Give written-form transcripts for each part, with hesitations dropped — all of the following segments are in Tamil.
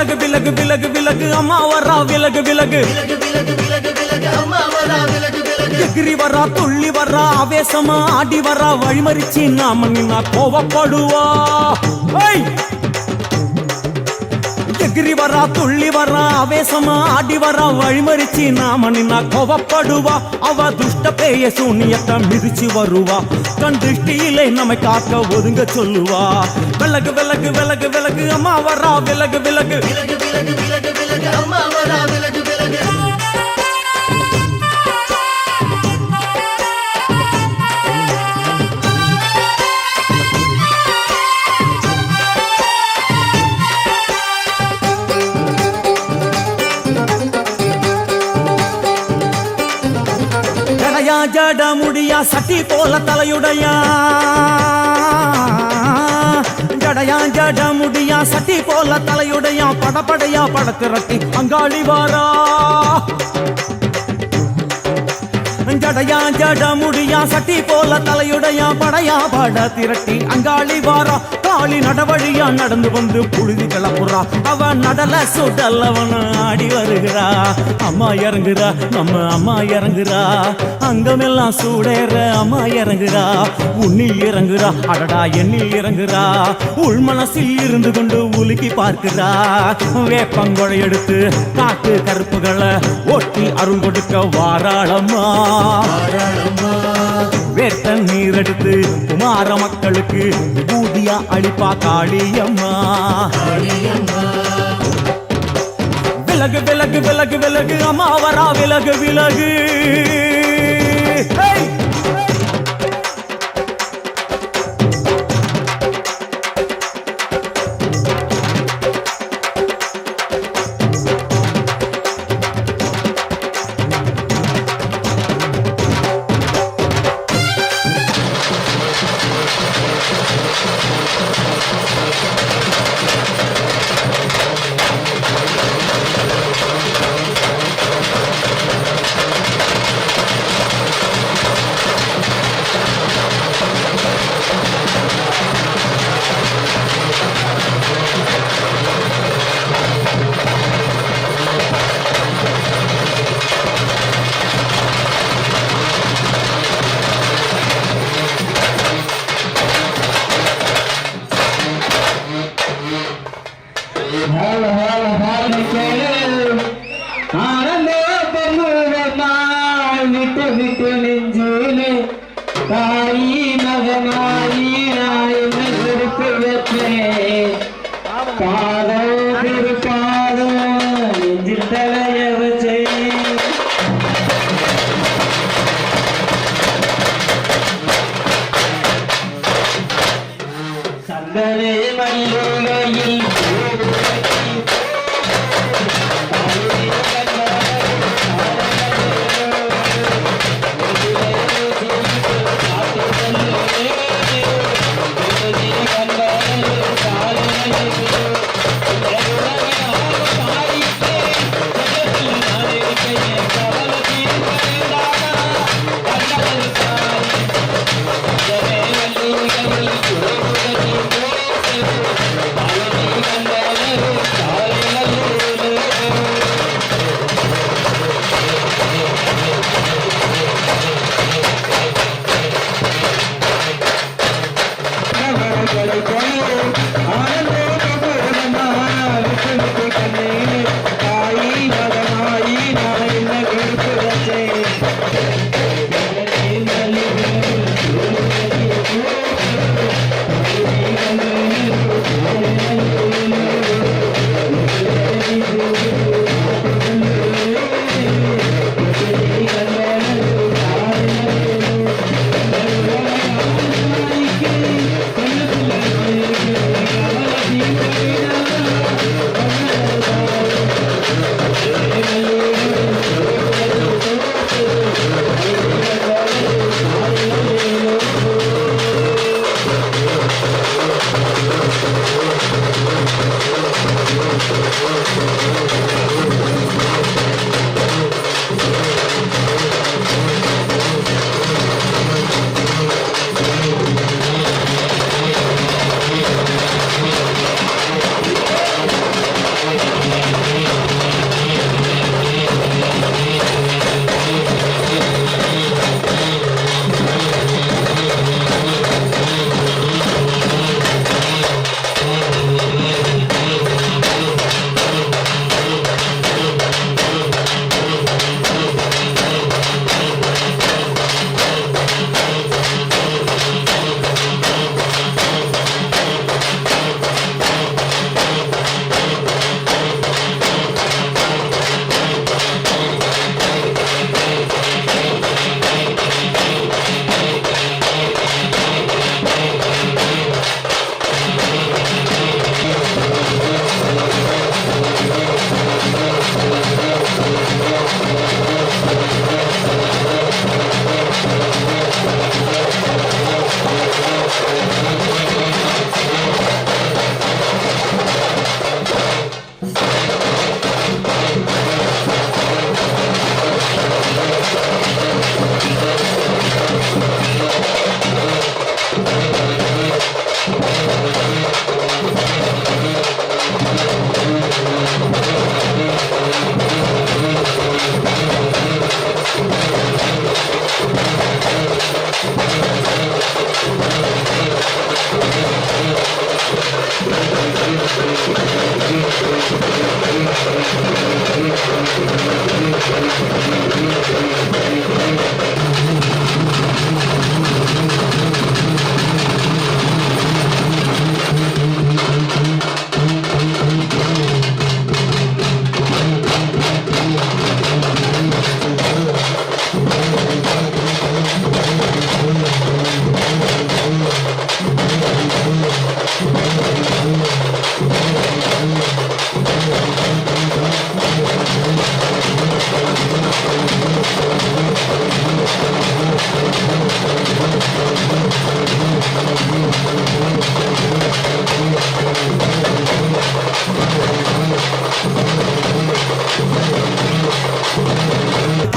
விலகு விலகு விலகு விலகு அம்மா வரா விலகு விலகு எகிரி வரா துள்ளி வரா ஆவேசமா ஆடி வரா வழிமறிச்சு நாம நின்னா கோவப்படுவா எகிரி வரா துள்ளி வரா ஆவேசமா ஆடி வரா வழிமறிச்சு நாம நின்னா கோவப்படுவா அவ துஷ்ட பேய சூனியத்தை மிதிச்சு வருவா கண் திருஷ்டியிலே நம்மை காக்க ஒதுங்க சொல்லுவா விலகு விலகு விலகு விலகு அம்மா வரா விலகு விலகு அம்மா வரா விலகு விலகு ஜட முடியா சட்டி போல தலையுடையா ஜடையா ஜட முடியா சட்டி போல தலையுடையா படப்படையா படத்திரட்டி அங்காளி வாரா ஜடையா ஜட முடியா சட்டி போல தலையுடையா படையா பட திரட்டி அங்காளி வாரா காளி நடவழியா நடந்து வந்து புழுதி கிளப்புறா அவ நடல சுடல் அவன ஆடி வருகிறா அம்மா இறங்குறா நம்ம அம்மா இறங்குறா அங்கமெல்லாம் சூடேற அம்மா இறங்குறா உன்னில் இறங்குறா அடடா எண்ணில் இறங்குறா உள் மனசில் இருந்து கொண்டு உலுக்கி பார்க்கிறா வேப்பங்கொழை எடுத்து காட்டு கருப்புகளை ஓட்டி அருள் கொடுக்க வாராளம்மா வேட்ட நீர் எடுத்து குமார மக்களுக்கு பூதியா அளிப்பா காளியம்மா விலகு விலகு விலகு விலகு அம்மா வரா விலகு விலகு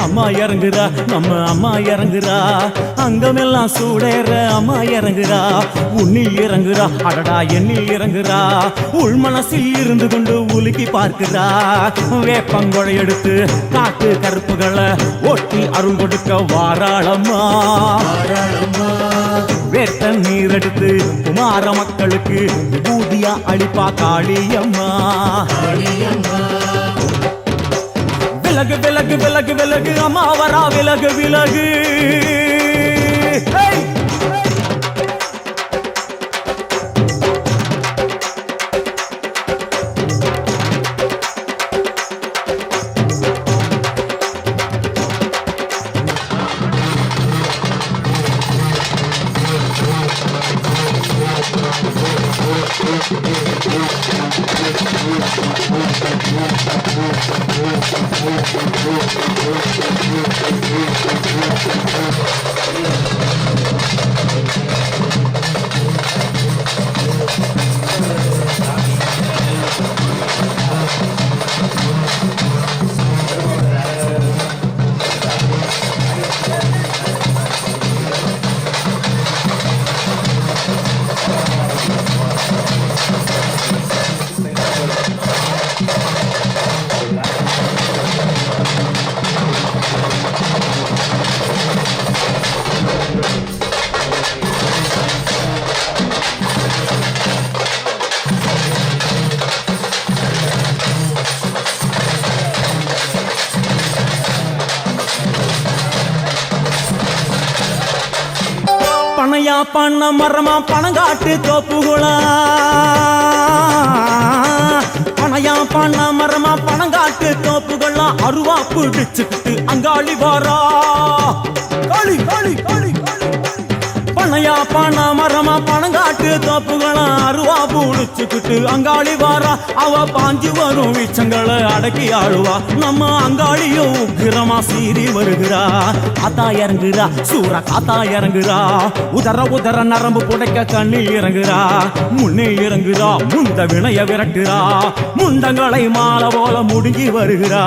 அம்மா இறங்குறா, நம்ம அம்மா இறங்குறா, அங்கமெல்லாம் சூடேற அம்மா இறங்குறா, உன்னில் இறங்குறா, அடடா எண்ணில் இறங்குறா, உள் மனசில் இருந்து கொண்டு உலுக்கி பார்க்கிறா, வேப்பங்கொழை எடுத்து காட்டு கருப்புகளை ஒட்டி அருள் கொடுக்க வாராளம்மா, வேட்ட நீர் எடுத்து குமார மக்களுக்கு பூதியா அளிப்பா காளியம்மா. விலகு விலகு விலகு விலகு அம்மா வரா, விலகு விலகு. பனையா பண்ண மரமா பணங்காட்டு தோப்புகளா, பனையா பண்ண மரமா பணங்காட்டு தோப்புகளா, அருவா பிடிச்சுக்கிட்டு அங்காளி வாரா, காளி காளி காளி. பனையா பண்ண மரமா பணங்காட்டு தோப்புகளா, அருவா பிடிச்சுக்கிட்டு அங்காளி வாரா, அவ பாஞ்சு வரும் வீச்சங்களை அடக்கி ஆளுவா, நம்ம அங்காளியோ உக்கிரமா சீறி வருகிறா, காத்தா இறங்குறா, சூற காத்தா இறங்குறா, உதற உதற நரம்பு புடைக்க கண்ணில் இறங்குறா, முன்னே இறங்குறா, முந்த வினைய விரட்டுறா, முண்டங்களை மாலை போல முடுங்கி வருகிறா.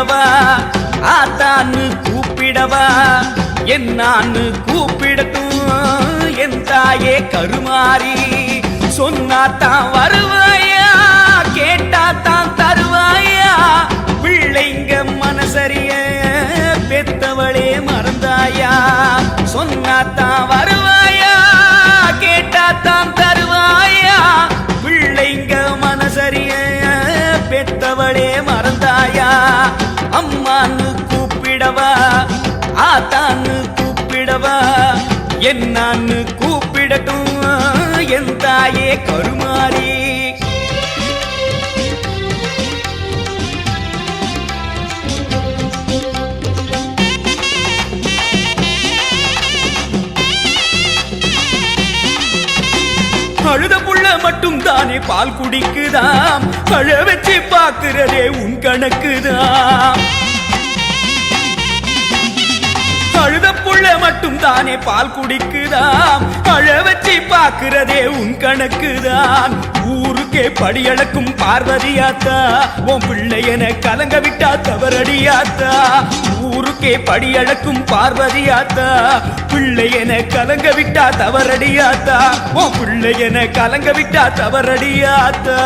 கூப்பிடவா ஆத்தான்னு கூப்பிடவா என்னான்னு கூப்பிடட்டும் என் தாயே கருமாறி சொன்னாத்தான் வருவாயா கேட்டாத்தான் தருவாயா பிள்ளைங்க மனசரிய பெத்தவளே மறந்தாயா சொன்னாத்தான் வருவாயா கேட்டாத்தான் தருவாயா பிள்ளைங்க மனசரிய பெத்தவளே மறந்தாயா அம்மான்னு கூப்பிடவா ஆத்தான்னு கூப்பிடவா என்னான்னு கூப்பிடட்டும் என் தாயே கருமாறி அழுத புள்ள மட்டும் தானே பால் குடிக்குதாம் அழ வச்சு பாக்குறதே உன் கணக்குதான் அழுத புள்ள மட்டும் தானே பால் குடிக்குதாம் அழ வச்சு பாக்குறதே உன் கணக்குதான் ஊருக்கே படியளக்கும் பார்வதியாத்தா உன் பிள்ளையன கலங்க விட்டா தவறடியாத்தா ஊருக்கே படியளக்கும் பார்வதியாத்தா பிள்ளையன கலங்க விட்டா தவறடியாத்தா உன் பிள்ளையன கலங்க விட்டா தவறடியாத்தா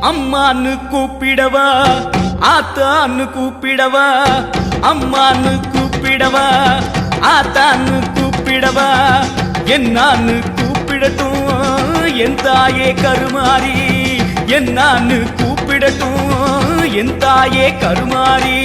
அம்மான்னு கூப்பிடவா ஆத்தான்னு கூப்பிடவா அம்மான்னு கூப்பிடவா ஆத்தான்னு கூப்பிடவா என்னான்னு கூப்பிடட்டும் என் தாயே கருமாறி என்னான்னு கூப்பிடட்டும் என் தாயே கருமாறி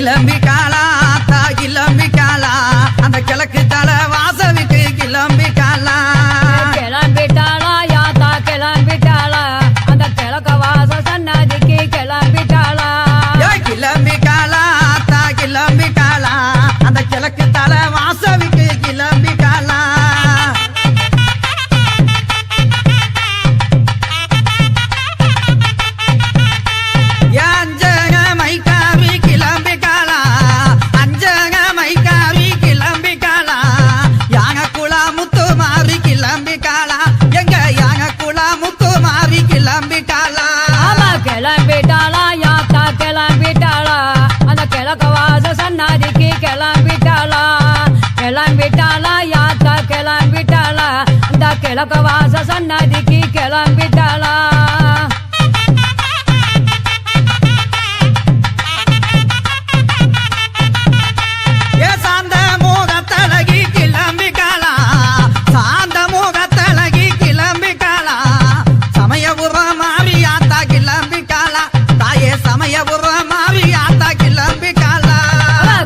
கிளம்பிக்காளா ஆத்தா கிளம்பிக்காளா அந்த கிழக்கு தலை வாசலுக்கு கிளம்பிக்காளா கிளம்பிட்டாளா யாத்தா கிளம்பிட்டாளா அந்த கிழக்க வாச சன்னதிக்கு கிளம்பிட்டாளா கிளம்பிக்காளா ஆத்தா கிளம்பிக்காளா அந்த கிழக்கு தலை வாசலுக்கு கிளம்பிக்காளா அஞ்சக மைக்காவி கிளம்பிக்காளா அஞ்சக மைக்காவி கிளம்பிக்காளா யாக குலா முத்து மாறி கிளம்பிக்காளா எங்க யாக குலா முத்து மாறி கிளம்பிக்காளா ஆமா கிளம்பிட்டாளா யாத்தா கிளம்பிட்டாளா அந்த கிழக்க வாச சன்னதிக்கு கிளம்பிட்டாளா கிளம்பிட்டாளா யாத்தா கிளம்பிட்டாளா அந்த கிழக்க வாச சன்னதிக்கு கிளம்பிட்டாளா சாந்த முகத்தழகி கிளம்பிக்காளா சாந்த முகத்தழகி கிளம்பிக்காளா சமயபுர மாவியாத்தா கிளம்பிக்காளா தாயே சமயபுர மாவியாத்தா கிளம்பிக்காளா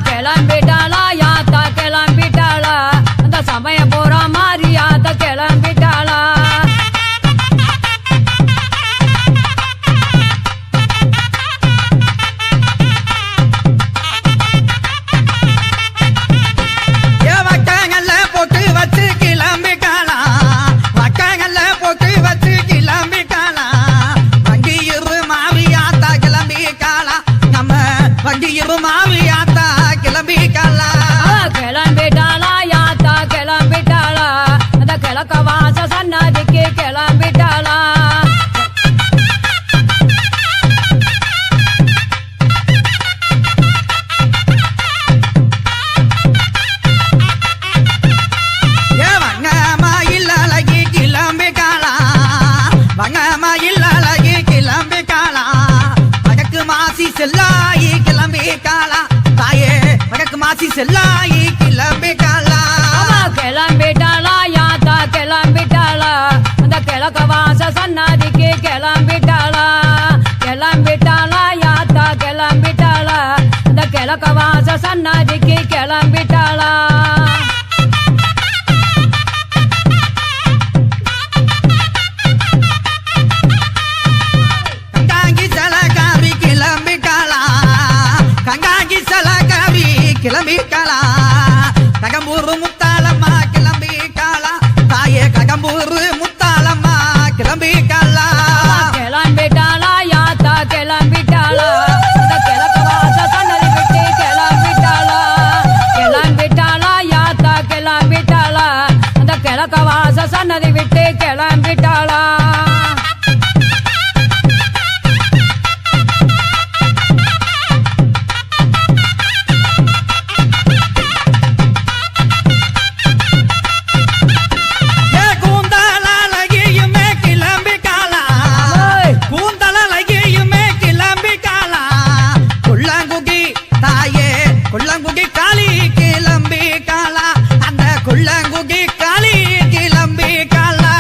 கிளம்பிட்டாளா யாத்தா கிளம்பிட்டாளா அந்த சமய போற மாதிரி யாத்தா கிளம்பிட்டாளா வக்கங்கள்ல போட்டு வச்சு கிளம்பிக்காளா வக்கங்கள்ல போட்டு வச்சு கிளம்பிக்காளா வங்கியிரு மாவியாத்தா கிளம்பிக்காளா நம்ம வங்கியிரு மாவியாத்தா கிளம்பிக்காளா கிளம்பிட்டாளா யாத்தா கிளம்பிட்டாளா அந்த கிழக்க வாச சன்னதிக்கு கிளம்பிட்டாளா வங்கமயில் அழகி கிளம்பிக்காளா வங்கமயில் அழகி கிளம்பிக்காளா வடக்கு மாசி செல்லாயி கிளம்பிக்காளா தாயே வடக்கு மாசி செல்லாயி கிளம்பிக்காளா கிளம்பிட்டாளா யாத்தா கிளம்பிட்டாளா அந்த கிழக்க வாச சன்னதிக்கு கிளம்பிட்டாளா கிளம்பிட்டாளா யாத்தா கிளம்பிட்டாளா அந்த கிழக்க வாச சன்னதிக்கு கிளம்பிட்டாளா கங்காங்கி சலகாவி கிளம்பிக்காளா கங்காங்கி சலகாவி கிளம்பிக்காளா ககம்பூர் முத்தாளம்மா கிளம்பிக்காளா தாயே ககம்பூர் முத்தாளம்மா கிளம்பிக்காளா கிளம்பிட்டாளா யாத்தா கிளம்பிட்டாளா அந்த கிழக்க வாச சன்னதி விட்டு கிளம்பிட்டாளா கிளம்பிட்டாளா யாத்தா கிளம்பிட்டாளா அந்த கிழக்க வாச சன்னதி விட்டு கிளம்பிட்டாளா கூந்தலழகியுமே கிளம்பிக்காளா கூந்தலழகியுமே கிளம்பிக்காளா குள்ளங்குகி தாயே குள்ளங்குகி காளி கிளம்பிக்காளா அந்த குள்ளங்குகி காளி கிளம்பிக்காளா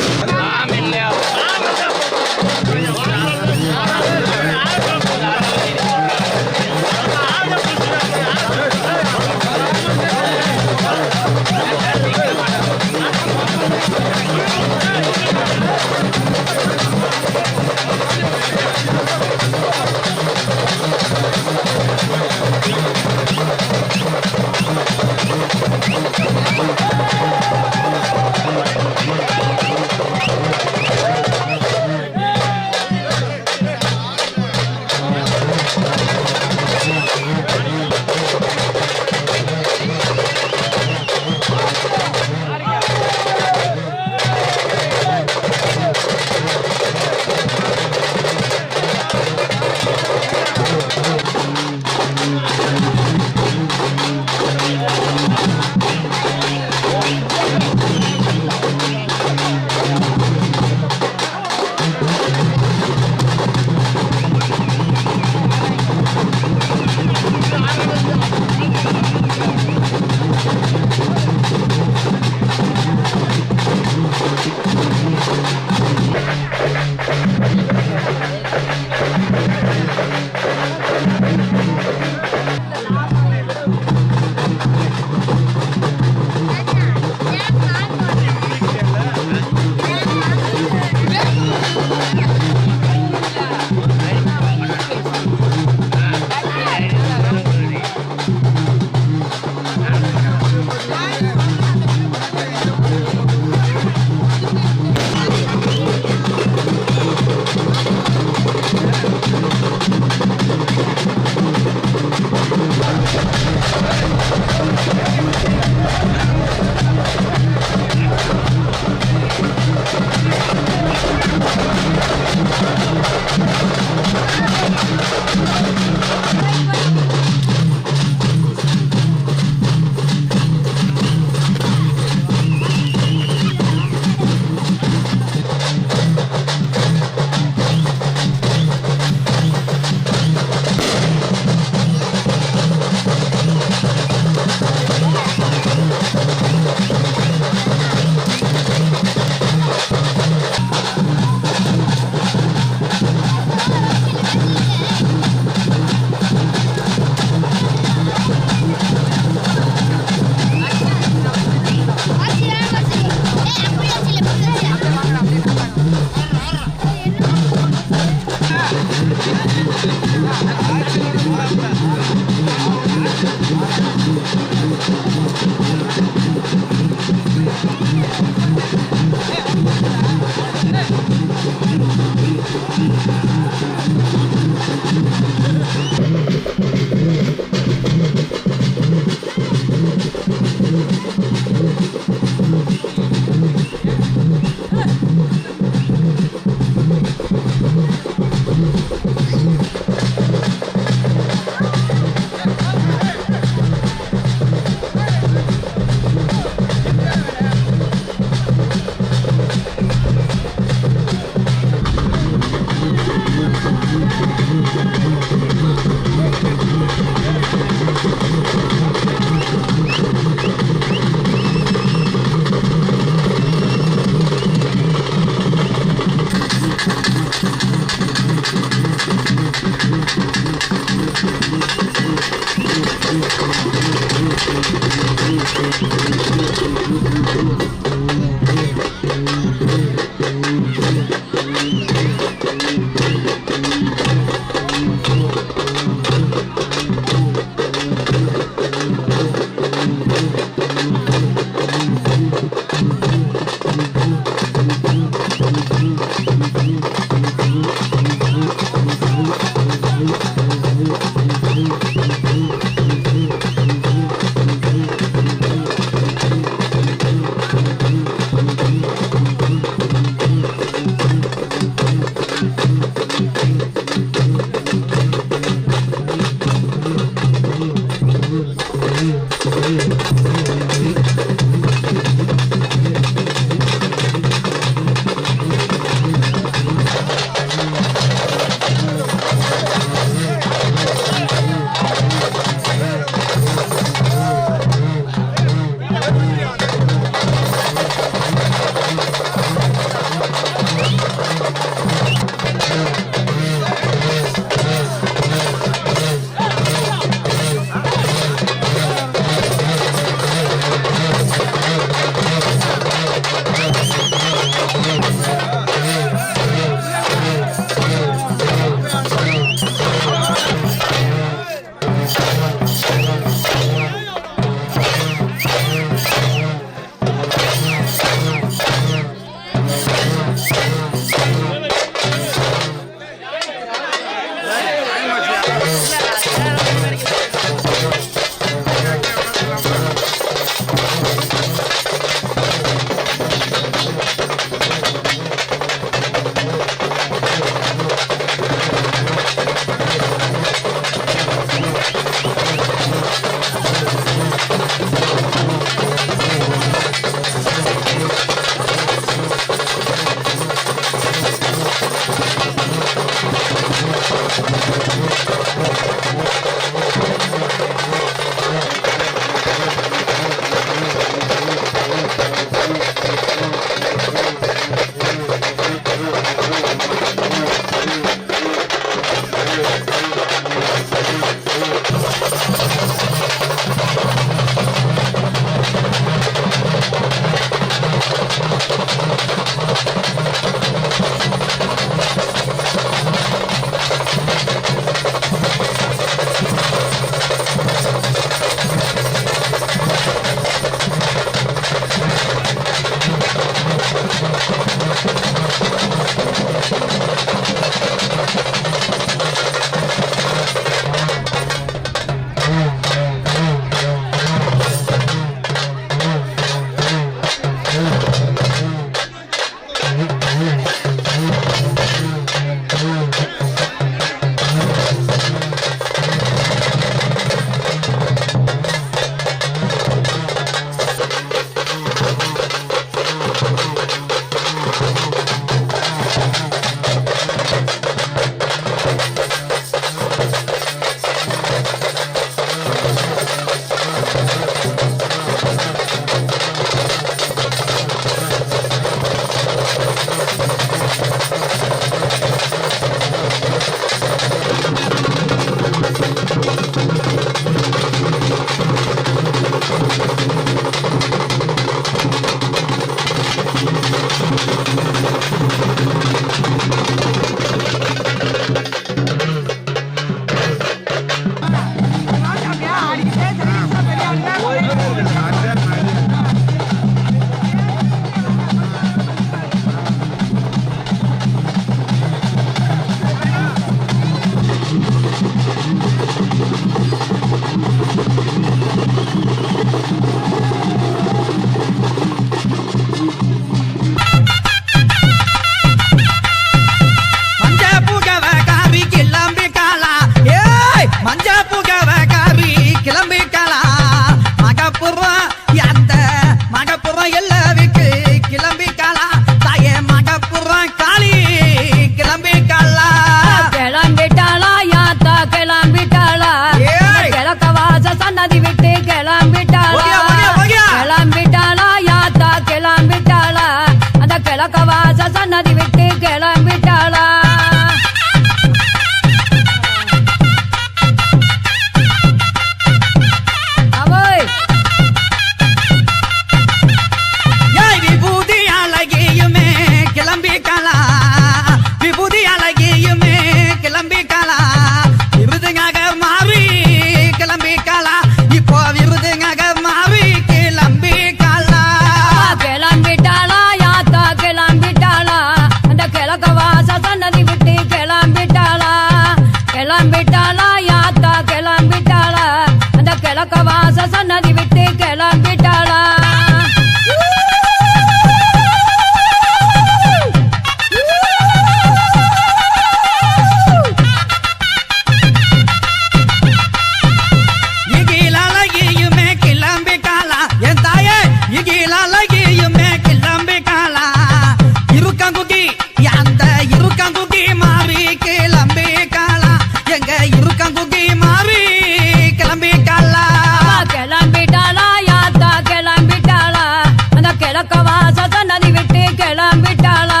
கிழக்க வாச நதி விட்டு கிளம்பிட்டாளா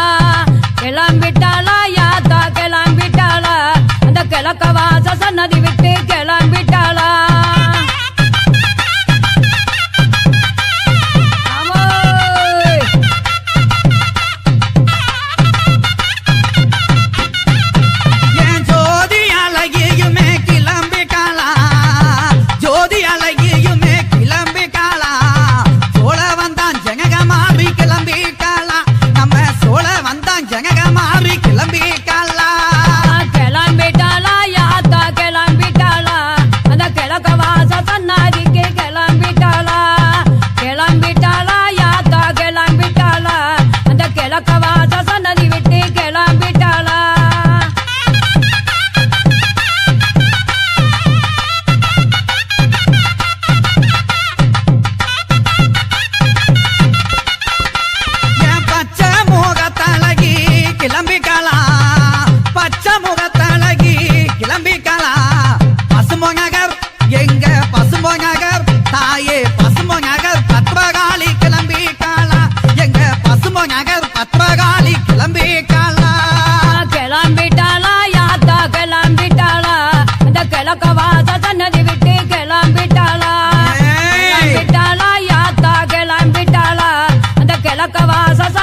கிளம்பிட்டாளா யாத்தா கிளம்பிட்டாளா அந்த கிழக்க வாச நதி விட்டு கிளம்பிட்டாளா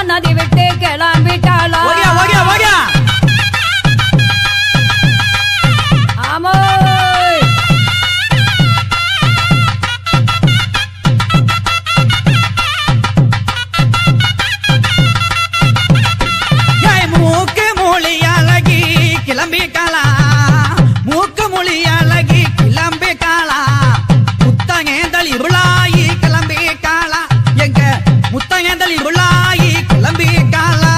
நதி விட்டு கிளம்பிட்டாளா ஆமோ மூக்கு மொழி அழகி கிளம்பிட்டாளா மூக்கு மொழி அழகி கிளம்பிட்டாளா முத்தங்கேந்தல் இருளாயி கிளம்பிட்டாளா எங்க முத்தங்கேந்தல் இருளாயி கிளம்பிட்டாளா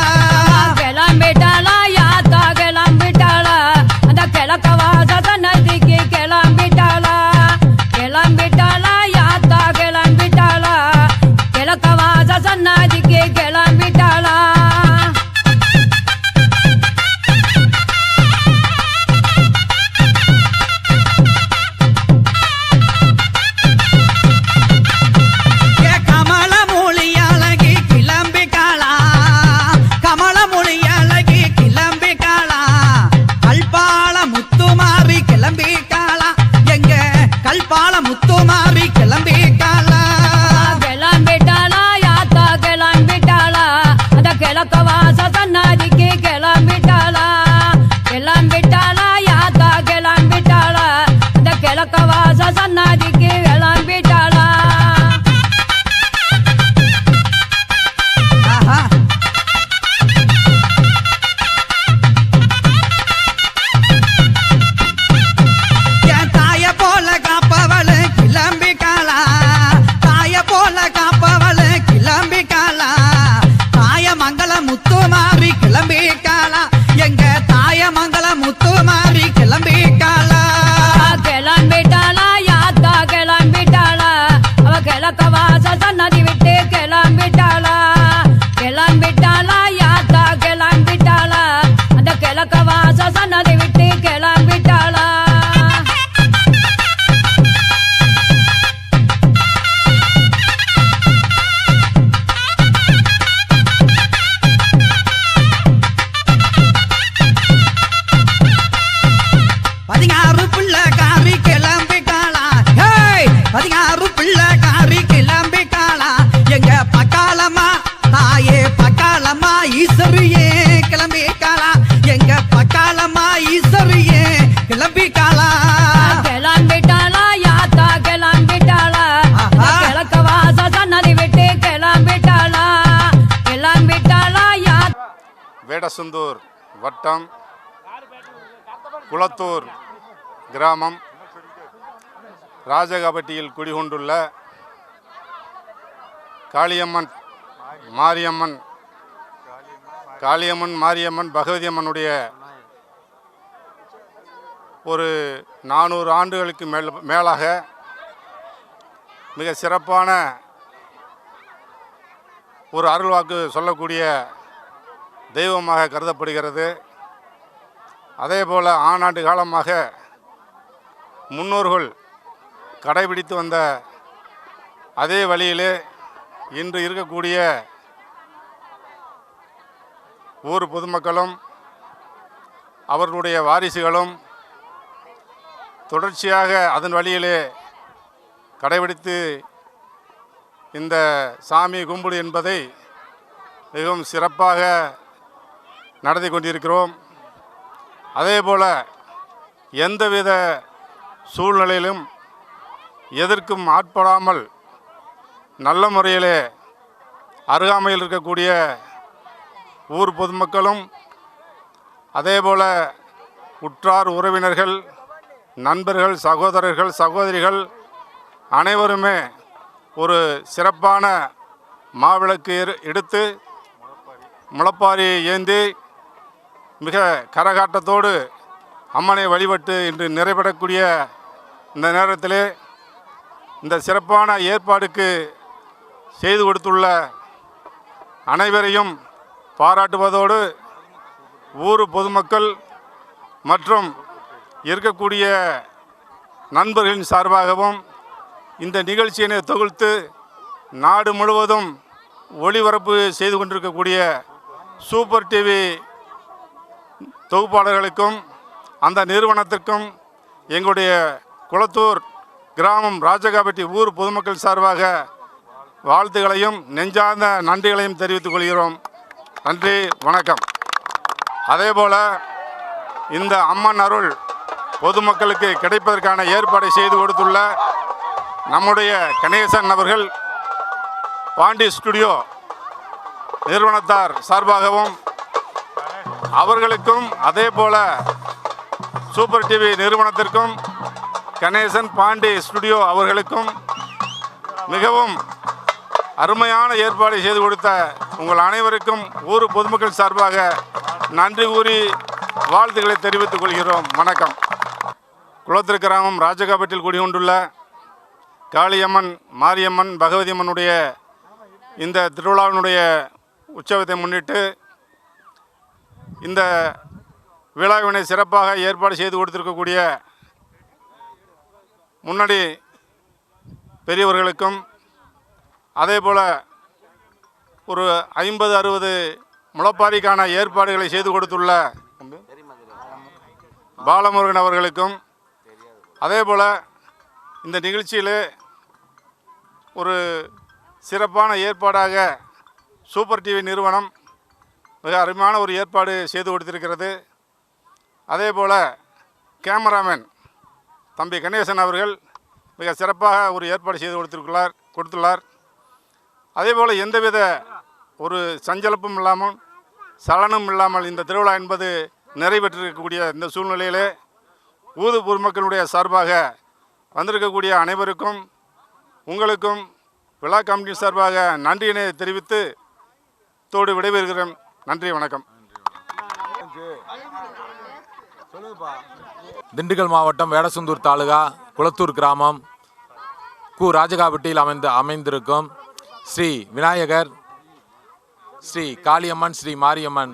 கிளம்பிட்டாளா யாத்தா கிளம்பிட்டாளா அந்த கிழக்க வாச நதிக்கு கிளம்பிட்டாளா கிளம்பிட்டாளா யாத்தா கிளம்பிட்டாளா கிழக்க வாச நதிக்கு கிளம்பிட்டாளா சன்னதிக்கு கிளம்பிட்டாளா என் தாய போல காப்பவளு கிளம்பிட்டாளா தாய போல காப்பவளு கிளம்பிட்டாளா தாய மங்கள முத்து மாறி கிளம்பிட்டாளா எங்க தாய மங்கள முத்து மாறி கிளம்பிட்டாளா கிளம்பிட்டாளா யாத்தா கிளம்பிட்டாளா அவ கிழக்க வாச நதி விட்டு கிளம்பிட்டாளா கிளம்பிட்டாளா யாத்தா கிளம்பிட்டாளா அந்த கிழக்க வாச நதி விட்டு கிளம்பிட்டாளா பதினாறு பிள்ளை காரி கிளம்பிட்டாளா 16 பிள்ளை காரி கிளம்பிட்டாளா எங்க பக்காலம்மா தாயே பக்காலம்மா ஈஸ்வரியே கிளம்பிட்டாளா எங்க பக்காலம்மா ஈஸ்வரியே கிளம்பிட்டாளா கிளம்பிட்டாளா யாத்தா கிளம்பிட்டாளா கிழக்க வாச நதி விட்டு கிளம்பிட்டாளா கிளம்பிட்டாளா வேடசந்தூர் வட்டம் குளத்தூர் கிராமம் ராஜகபட்டியில் குடிகொண்டுள்ள காளியம்மன் மாரியம்மன் பகவதி அம்மனுடைய ஒரு 400 ஆண்டுகளுக்கு மேலாக மிக சிறப்பான ஒரு அருள்வாக்கு சொல்லக்கூடிய தெய்வமாக கருதப்படுகிறது. அதேபோல் ஆண்டாண்டு காலமாக முன்னோர்கள் கடைபிடித்து வந்த அதே வழியிலே இன்று இருக்கக்கூடிய ஊர் பொதுமக்களும் அவர்களுடைய வாரிசுகளும் தொடர்ச்சியாக அதன் வழியிலே கடைபிடித்து இந்த சாமி கும்பிடு என்பதை மிகவும் சிறப்பாக நடத்தி கொண்டிருக்கிறோம். அதேபோல் எந்தவித சூழ்நிலையிலும் எதற்கும் ஆட்படாமல் நல்ல முறையிலே அருகாமையில் இருக்கக்கூடிய ஊர் பொதுமக்களும் அதேபோல் உற்றார் உறவினர்கள், நண்பர்கள், சகோதரர்கள், சகோதரிகள் அனைவருமே ஒரு சிறப்பான மாவிளக்கு எடுத்து முளப்பாரி ஏந்தி மிக கரகாட்டத்தோடு அம்மனை வழிபட்டு இன்று நிறைவேறக்கூடிய இந்த நேரத்திலே இந்த சிறப்பான ஏற்பாடுக்கு செய்து கொடுத்துள்ள அனைவரையும் பாராட்டுவதோடு ஊர் பொதுமக்கள் மற்றும் இருக்கக்கூடிய நண்பர்களின் சார்பாகவும் இந்த நிகழ்ச்சியினை தொகுத்து நாடு முழுவதும் ஒளிபரப்பு செய்து கொண்டிருக்கக்கூடிய சூப்பர் டிவி தொகுப்பாளர்களுக்கும் அந்த நிறுவனத்திற்கும் எங்களுடைய குளத்தூர் கிராமம் ராஜகாப்பட்டி ஊர் பொதுமக்கள் சார்பாக வாழ்த்துக்களையும் நெஞ்சார்ந்த நன்றிகளையும் தெரிவித்துக் கொள்கிறோம். நன்றி, வணக்கம். அதேபோல் இந்த அம்மன் அருள் பொதுமக்களுக்கு கிடைப்பதற்கான ஏற்பாடை செய்து கொடுத்துள்ள நம்முடைய கணேசன் அவர்கள் பாண்டி ஸ்டுடியோ நிறுவனத்தார் சார்பாகவும் அவர்களுக்கும் அதேபோல சூப்பர் டிவி நிறுவனத்திற்கும் கணேசன் பாண்டி ஸ்டுடியோ அவர்களுக்கும் மிகவும் அருமையான ஏற்பாடு செய்து கொடுத்த உங்கள் அனைவருக்கும் ஊர் பொதுமக்கள் சார்பாக நன்றி கூறி வாழ்த்துக்களை தெரிவித்துக் கொள்கிறோம். வணக்கம். குளத்தூர் கிராமம் ராஜகாப்பட்டில் குடிகொண்டுள்ள காளியம்மன், மாரியம்மன், பகவதி அம்மனுடைய இந்த திருவிழாவினுடைய உற்சவத்தை முன்னிட்டு இந்த விழாவினை சிறப்பாக ஏற்பாடு செய்து கொடுத்திருக்கக்கூடிய முன்னாடி பெரியவர்களுக்கும் அதேபோல் ஒரு 50-60 முளப்பாரிக்கான ஏற்பாடுகளை செய்து கொடுத்துள்ள பாலமுருகன் அவர்களுக்கும் அதேபோல் இந்த நிகழ்ச்சியில் ஒரு சிறப்பான ஏற்பாடாக சூப்பர் டிவி நிறுவனம் மிக அருமையான ஒரு ஏற்பாடு செய்து கொடுத்திருக்கிறது. அதேபோல் கேமராமேன் தம்பி கணேசன் அவர்கள் மிக சிறப்பாக ஒரு ஏற்பாடு செய்து கொடுத்துள்ளார். அதேபோல் எந்தவித ஒரு சஞ்சலப்பும் இல்லாமல் சலனம் இல்லாமல் இந்த திருவிழா என்பது நிறைவேற்றிருக்கக்கூடிய இந்த சூழ்நிலையிலே ஊது பொதுமக்களுடைய சார்பாக வந்திருக்கக்கூடிய அனைவருக்கும் உங்களுக்கும் விழா கமிட்டி சார்பாக நன்றியினை தெரிவித்து தோடு விடைபெறுகிறேன். நன்றி, வணக்கம். திண்டுக்கல் மாவட்டம் வேடசந்தூர் தாலுகா குளத்தூர் கிராமம் ராஜகாப்பட்டியில் அமைந்திருக்கும் ஸ்ரீ விநாயகர், ஸ்ரீ காளியம்மன், ஸ்ரீ மாரியம்மன்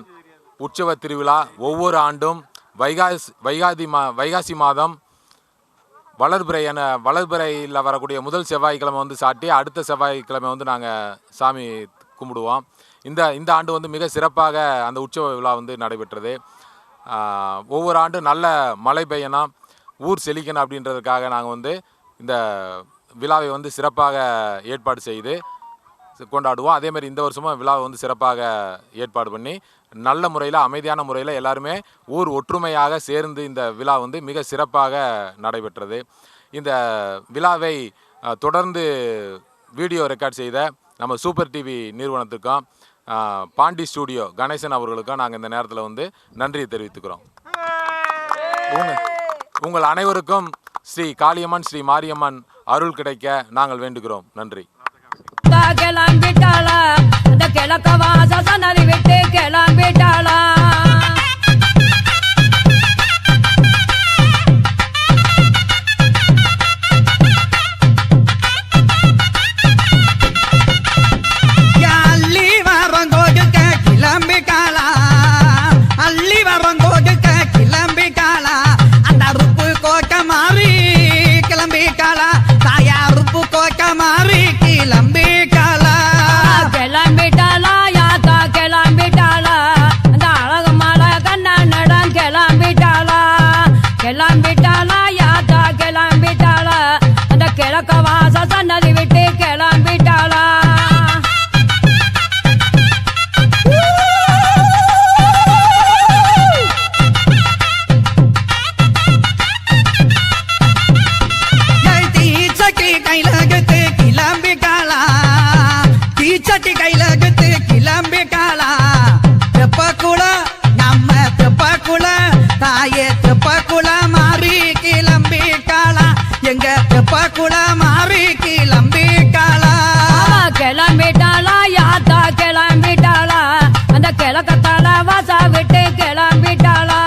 உற்சவ திருவிழா ஒவ்வொரு ஆண்டும் வைகாசி மாதம் வளர்பிறையில் வரக்கூடிய முதல் செவ்வாய்க்கிழமை சாட்டி அடுத்த செவ்வாய்க்கிழமை நாங்கள் சாமி கும்பிடுவோம். இந்த ஆண்டு மிக சிறப்பாக அந்த உற்சவ விழா நடைபெற்றது. ஒவ்வொரு ஆண்டும் நல்ல மழை பெய்யணும், ஊர் செழிக்கணும் அப்படின்றதுக்காக நாங்கள் இந்த விழாவை சிறப்பாக ஏற்பாடு செய்து கொண்டாடுவோம். அதேமாதிரி இந்த வருஷமும் விழாவை சிறப்பாக ஏற்பாடு பண்ணி நல்ல முறையில் அமைதியான முறையில் எல்லாருமே ஊர் ஒற்றுமையாக சேர்ந்து இந்த விழா மிக சிறப்பாக நடைபெற்றது. இந்த விழாவை தொடர்ந்து வீடியோ ரெக்கார்ட் செய்த நம்ம சூப்பர் டிவி நிறுவனத்துக்கும் பாண்டி ஸ்டுடியோ கணேசன் அவர்களுக்கும் நாங்கள் இந்த நேரத்தில் நன்றியை தெரிவித்துக்கிறோம். உங்கள் அனைவருக்கும் ஸ்ரீ காளியம்மன், ஸ்ரீ மாரியம்மன் அருள் கிடைக்க நாங்கள் வேண்டுகிறோம். நன்றி. கிளம்பிட்டாளா அந்த கிழக்க வாசனதி விட்டு கிளம்பிட்டாளா அள்ளி வரங்கோடுக்க கிளம்பிட்டாளா, அள்ளி வரங்கோடுக்க கிளம்பிட்டாளா, அந்த அறுப்பு கோட்ட மாறி கிளம்பிட்டாளா, தாயா அறுப்பு கோட்ட மாறி கிளம்பிட்டாளா. கோயிலுக்கு கிளம்பிட்டாளா தெப்பக்குள நம்ம தெப்பக்குள தாயே தெப்பக்குள மாறி கிளம்பிட்டாளா எங்க தெப்பக்குள மாறி கிளம்பிட்டாளா கிளம்பிட்டாளா யாத்தா கிளம்பிட்டாளா அந்த கிழக்கத்தால வாசா விட்டு கிளம்பிட்டாளா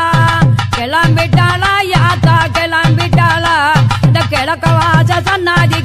கிளம்பிட்டாளா யாத்தா கிளம்பிட்டாளா இந்த கிழக்க வாச சன்னாதி